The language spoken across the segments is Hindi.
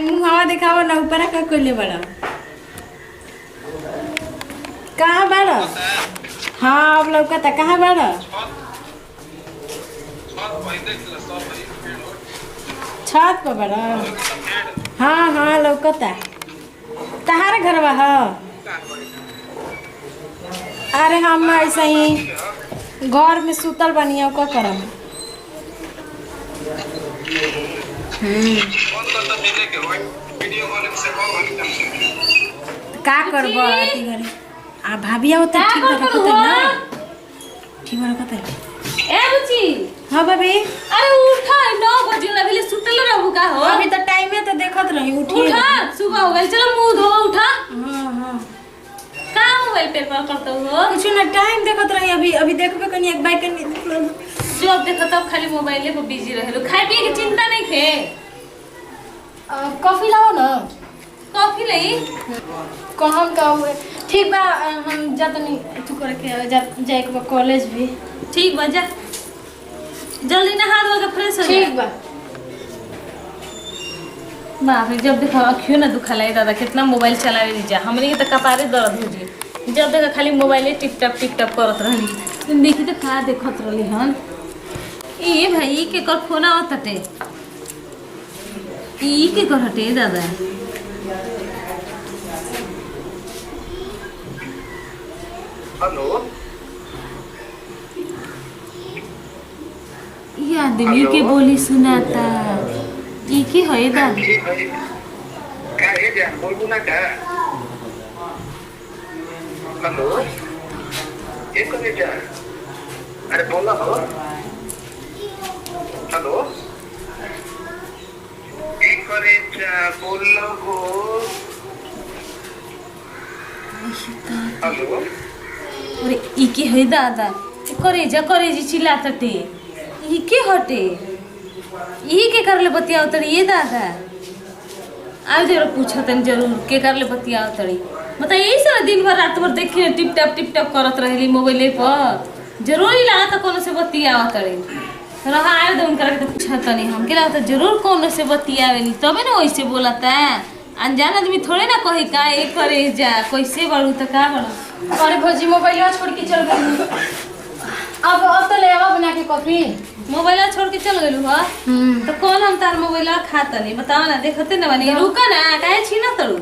मुहावा दिखावा ना ऊपर का कोले बड़ा कहाँ बड़ा? हाँ अब लौकता कहाँ बड़ा? छत पर बड़ा? हाँ हाँ लौकता तहारे घरवा है। अरे हम ऐसा ही घर में सुतल बनिया का करम। का करब अति घरे आ भाभी आओ तो ठीक रखत है ना ठीक रखत है ए रुचि। हां भाभी अरे उठा 9 बजे अभी सुतल रहू का हो। अभी तो टाइम है तो देखत रही उठी उठा सुबह हो गई चलो मुंह धो उठा। हां हां का मोबाइल पे पर करते हो कुछ ना टाइम देखत रही अभी अभी देखबे कनी एक बाइक नहीं निकल जब देखो तब खाली मोबाइल पे बिजी रहेलो खाए पिए की चिंता नहीं थे। कॉफी लाओ ना कॉफी नहीं कहम का ठीक बा हम जतनी तू करे के जाए के कॉलेज भी ठीक बा जा जल्दी नहा धो के फ्रेश हो जा। ठीक बा बाप रे जब देखो अखियों ना दुखाला दादा कितना मोबाइल चलावे दी जा हमरे के त कपारे दर्द हो जी जब देखो खाली मोबाइले टिप टप करत रहली देखी तो का देखत रहली हन ए भाई के कर फोन आवत हटे ई के कर हटे दादा हेलो ये आदमी के बोली सुनाता ई के है दादा क्या है जान बोलबो ना का हेलो एक करे जा अरे बोला हो हेलो एक करे जा बोलो हो हेलो अरे ई के है दादा करे जी चिल्लाता टे ई के हटे ई के कर ले बतियाओ तड़ी ये दादा आज जरा पूछो तन जरूर के कर ले बतियाओ तड़ी मतलब यही सारा दिन भर रात भर देखे टिप टप करत रहली मोबाइले पर जरूर ही लगा था कोनो से बतियाओ तड़ी रहा आए तो उनका तो पूछा तनी हम के लगा जरूर कोनो से बतियावेली तबे ना वैसे बोलता अनजान आदमी थोड़े ना कही का एक करे जा कैसे बड़ू तो का बड़ू। अरे भौजी मोबाइल छोड़ के चल गई अब तो ले आवा बना के कॉफी मोबाइल छोड़ के चल गेलू हा तो कौन हम तार मोबाइल खाता नहीं बताओ ना देखते ना बनी रुका ना काहे छीना तड़ू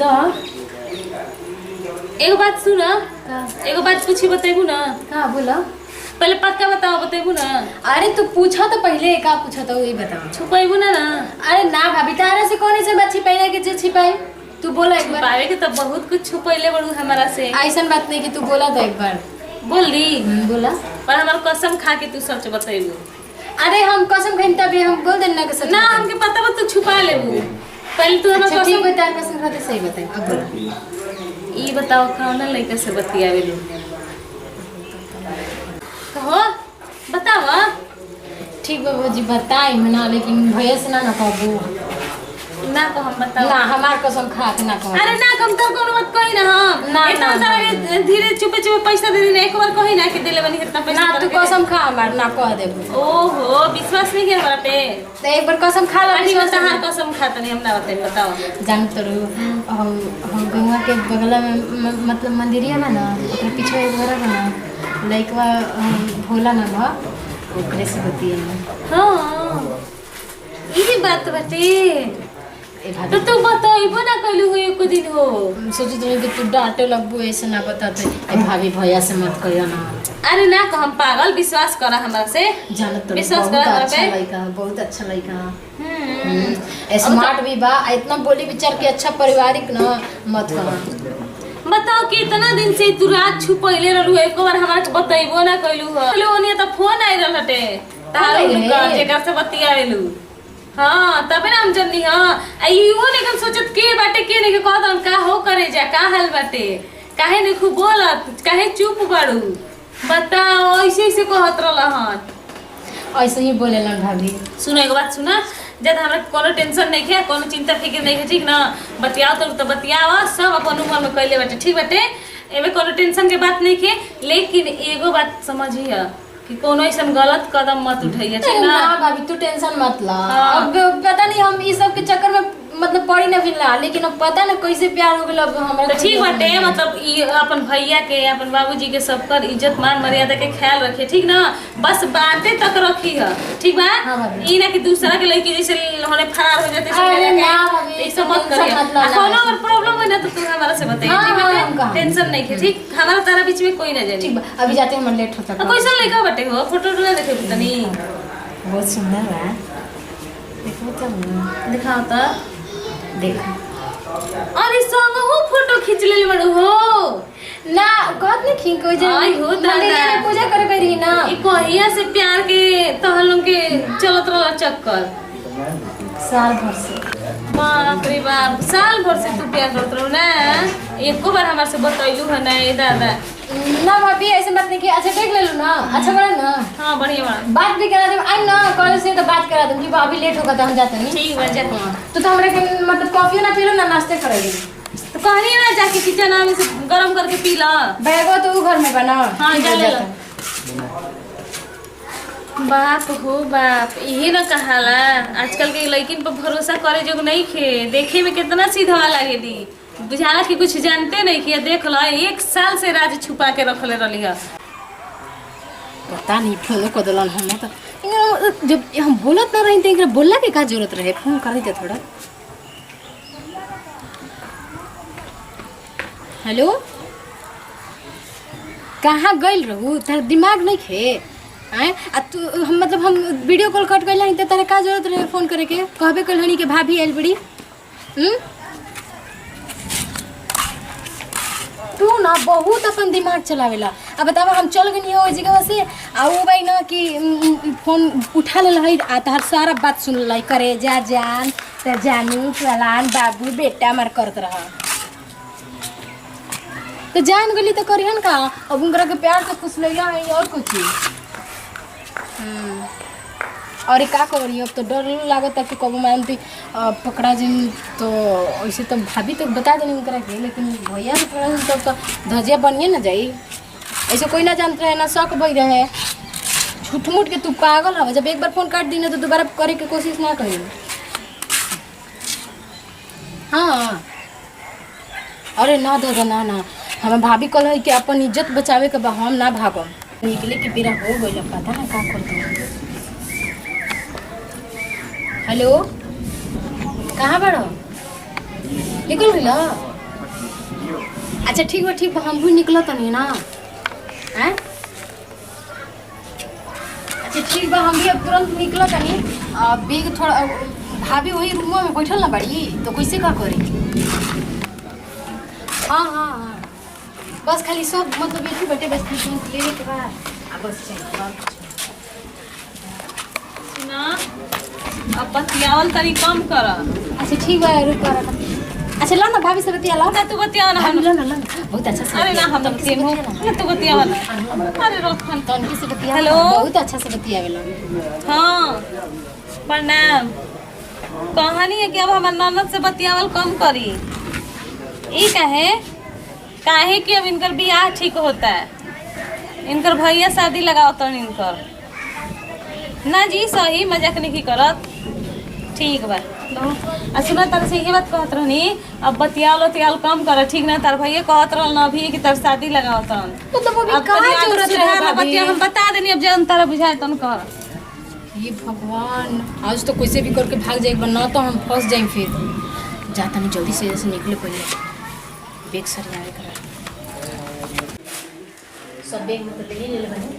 द एगो बात सुन एगो बात पूछी बतेबू ना का बोला पहले पक्का बताओ बतेबू ना अरे तू पूछा तो पहले का पूछा तो वही बताओ छुपाइबू ना ना अरे ना भाभी तारा से कौन से बात छिपाई के जे छिपाई तू बोला एक बार पावे के तो बहुत कुछ छुपैले बड़ू हमारा से ऐसा बात नहीं कि तू बोला तो एक बार बोल दी बोला पर हमार कसम खा के तू सच बतेबू। अरे हम कसम खाइन तभी हम बोल देना के सच ना हमके पता बा तू छुपा लेबू पहले तू हमार अच्छा ठीक कसम बता कसम खाते सही बताई अब बोला ई बताओ कौन लड़का से बतियावेलू कहो बताओ ठीक बा भौजी बताई मना लेकिन भैया से ना कहबू ना को हम बताओ ना हमार कसम खा के ना कहबू अरे ना कम तो कोनो मत कही ना हम ना, इतना ना, सारा धीरे चुपे पैसा दे दी एक बार कही ना कि दिले बनी कितना पैसा ना तू कसम खा हमार ना कह देबू ओहो विश्वास नहीं कर पे तो एक बार कसम खा ला पानी बता हां कसम खाता नहीं हम ना बताई बताओ जान तो हम गंगा के बगल में मतलब मंदिरिया में ना ओकरे पीछे एक घर है ना लइकवा भोला ना बा ओकरे से बतिया हां ई बात बाटे ए तो तू बताइबो ना कहलू हो एको दिन हो सोचत रही कि तू डांटे लगबू ऐसे ना बताते ए भाभी भैया से मत कहियो ना अरे ना को हम पागल विश्वास करा हमरा से जानत तो विश्वास बहुत करा अच्छा पे लइका बहुत अच्छा लइका स्मार्ट भी बा इतना बोली विचार के अच्छा पारिवारिक ना मत कहा बताओ कि इतना दिन से तू रात छुपैले रहलू एको बार हमरा के बताइबो ना कहलू हो कहलू ओनी त फोन आई रहल हटे तारू का जेकर से बतियावेलू हाँ तबे ना हम जन्नी हाँ इहो नहीं सोचत के बाटे के नहीं कहत हम का हो करे जा का हाल बाटे काहे नहीं खूब बोलत काहे चुप बाड़ू बताओ ऐसे ऐसे कहत रहल हन ऐसे ही बोलेलन भाभी सुनो एक बात सुना जब हमरा कोनो टेंशन नहीं है कोनो चिंता फिक्र नहीं है ठीक ना बतियाओ तो बतियाओ सब अपन उम्र में कैले बाटे ठीक बाटे एमे कोनो टेंशन के बात नहीं है लेकिन एगो बात समझिए कि कोनो ऐसा गलत कदम मत उठाइए ठीक ना ना भाभी तू टेंशन मत ला हाँ। अब पता नहीं हम ई सब के चक्कर बड़ी ना फिरला, लेकिन अब पता ना कैसे प्यार हो गेल अब हमरा। तो ठीक बाटे, मतलब ई अपन भैया के अपन बाबूजी के सबकर इज्जत मान मर्यादा के ख्याल रखे, ठीक ना? बस बातें तक रखी है, ठीक बा? हाँ भाभी। ई ना कि दूसरा के लड़की जैसे होने फरार हो जाते अरे ना भाभी, एक सब मत करिए। टेंशन मत लो ना। कोनो अगर प्रॉब्लम है ना तो तू हमारा से बताइए, हाँ, ठीक हाँ, बाटे? हम कहाँ? टेंशन नहीं है, ठीक? हमारा तारा बीच में कोई ना जाने। ठीक बा, अभी जाते हैं, हम लेट होता है। कैसा लड़का बाटे हो? फोटो ना देखे तनी बहुत सुंदर बा, देखो तब ना। दिखाओ तो। देखो अरे संग हो फोटो खींच ले बड़ू हो ना, कहत नहीं खिंक हो जाए। आई हो दादा। मंदिर में पूजा करे गई रही ना। ई कहिया से प्यार के तहलों के चलत रहा चक्कर? साल भर से। बाप रे बाप, साल भर से तू प्यार करत रहो ना? एको बार हमारे से बतैलू है ना ये दादा? ना भाभी ऐसे बात नहीं की। अच्छा देख ले लो ना, अच्छा बड़ा ना। हाँ बढ़िया बड़ा। बात भी करा दूँ, आई ना कॉलेज से तो बात करा दूँ कि अभी लेट होगा तो हम जाते नहीं। ठीक बा जा। तो हमरा के मतलब कॉफी ना पी लो ना, नाश्ते करेगी। तो कहनी ना जाके किचन में से गरम करके पी ला। बैगो तो वो घर में बना। हाँ जा ले ला। बाप हो बाप, यही ना कहाला आजकल के लड़किन पर भरोसा करे जो नहीं खे। देखे में कितना सीधा लागेली, बुझाला कि कुछ जानते नहीं कि देख लो 1 साल से राज छुपा के रखले रही है। पता नहीं फोन को दलन हमें तो इनका जब हम बोलत ना रही तो बोलला के का जरूरत रहे, फोन कर दे थोड़ा। हेलो, कहाँ गइल रहू? तेरा दिमाग नहीं खे आए? आ तू हम मतलब हम वीडियो कॉल कट गइल हई त तेरा का जरूरत रहे फोन करे के? कहबे कल हनी के भाभी आइल बड़ी। तू ना बहुत अपन दिमाग चलावेला। अब बतावा हम चल गनी हो जगह से आ उ भाई ना कि फोन उठा ले हई आ तहर सारा बात सुन लाई करे जा जान त जानू फलान बाबू बेटा हमार करत रहा। तो जान गली तो करिहन का, अब उनकरा के प्यार से खुश लइला है और कुछ ही। और का करी, अब तो डर लागत कि कब मानती पकड़ा जिन तो ऐसे तो भाभी तो बता देनी उनकरा के, लेकिन भैया से पकड़ा जिन तो धजिया बनिए ना जाई। ऐसे कोई ना जानता है ना, शक बई रहे झूठ मूठ के। तू पागल हो, जब एक बार फोन काट दी ना तो दोबारा करे के कोशिश ना करी। हाँ अरे ना दादा ना ना, हम भाभी कल है कि अपन इज्जत बचावे के बा, हम ना भागम। निकले के बेरा हो गइल, पता ना का करते। हेलो, कहाँ बड़ो? निकल गइल? अच्छा ठीक बा ठीक बा, हम भी निकल तनी ना। हैं? अच्छा ठीक बा, हम भी अब तुरंत निकल तनी। बैग थोड़ा, भाभी वही रूम में बैठल ना बड़ी तो कैसे का करी? हाँ हाँ हाँ, बस खाली सब मतलब ये बैठे बस लेने के बाद बस चाहिए। सुना, अब बतियावल तरी कम कर। अच्छा ठीक बा, रुक कर। अच्छा ला ना भाभी से बतिया ला। ना तू बतिया ना, हम ला ना बहुत अच्छा से। अरे ना हम बतिया हो ना, तू बतिया ना। अरे रोक हम तो उनकी से बतिया। हेलो, बहुत अच्छा से बतियावेला। हाँ प्रणाम। कहानी है कि अब हमार ननद से बतियावल कम करी। ई काहे कि अब इनकर बियाह ठीक होता है, इनकर भैया शादी लगाओ तो इनकर ना जी। सही मजाक नहीं करत, ठीक बा। आ सुना तार से ये बात कहत रहनी, अब बतियाल कम कर, ठीक ना? तार भैया कहत रहल ना अभी कि तार शादी लगाओ तो मतलब अभी का जरूरत है भाभी? हम बता देनी, अब जब तारा बुझाए तन कर। ये भगवान, आज तो कैसे भी करके भाग जाए, ना तो हम फंस जाए। फिर जाता नहीं जल्दी से, जैसे निकले पहले बैग सरियावे करा सब बैग में तो ले ले बनी।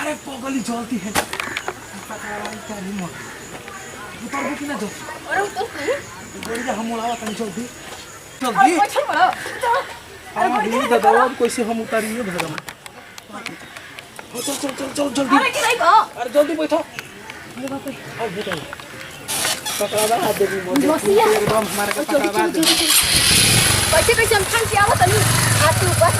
अरे पगली जल्दी है पकड़ाई क्या नहीं मत उतर भी कि ना जो अरे उतर तू गोरी जा हम उड़ावा तनी जल्दी अरे जल्दी पछड़ बड़ा हां ये दादा अब कैसे हम उतारिए भगवान चल चल चल चल जल्दी अरे कि नहीं का अरे जल्दी बैठो अरे बाप रे अब बैठो पकड़ा हाथ दे दी मसिया एकदम हमारे का पकड़ा दे कैसे कैसे हम खान के आवत नहीं आ तू बस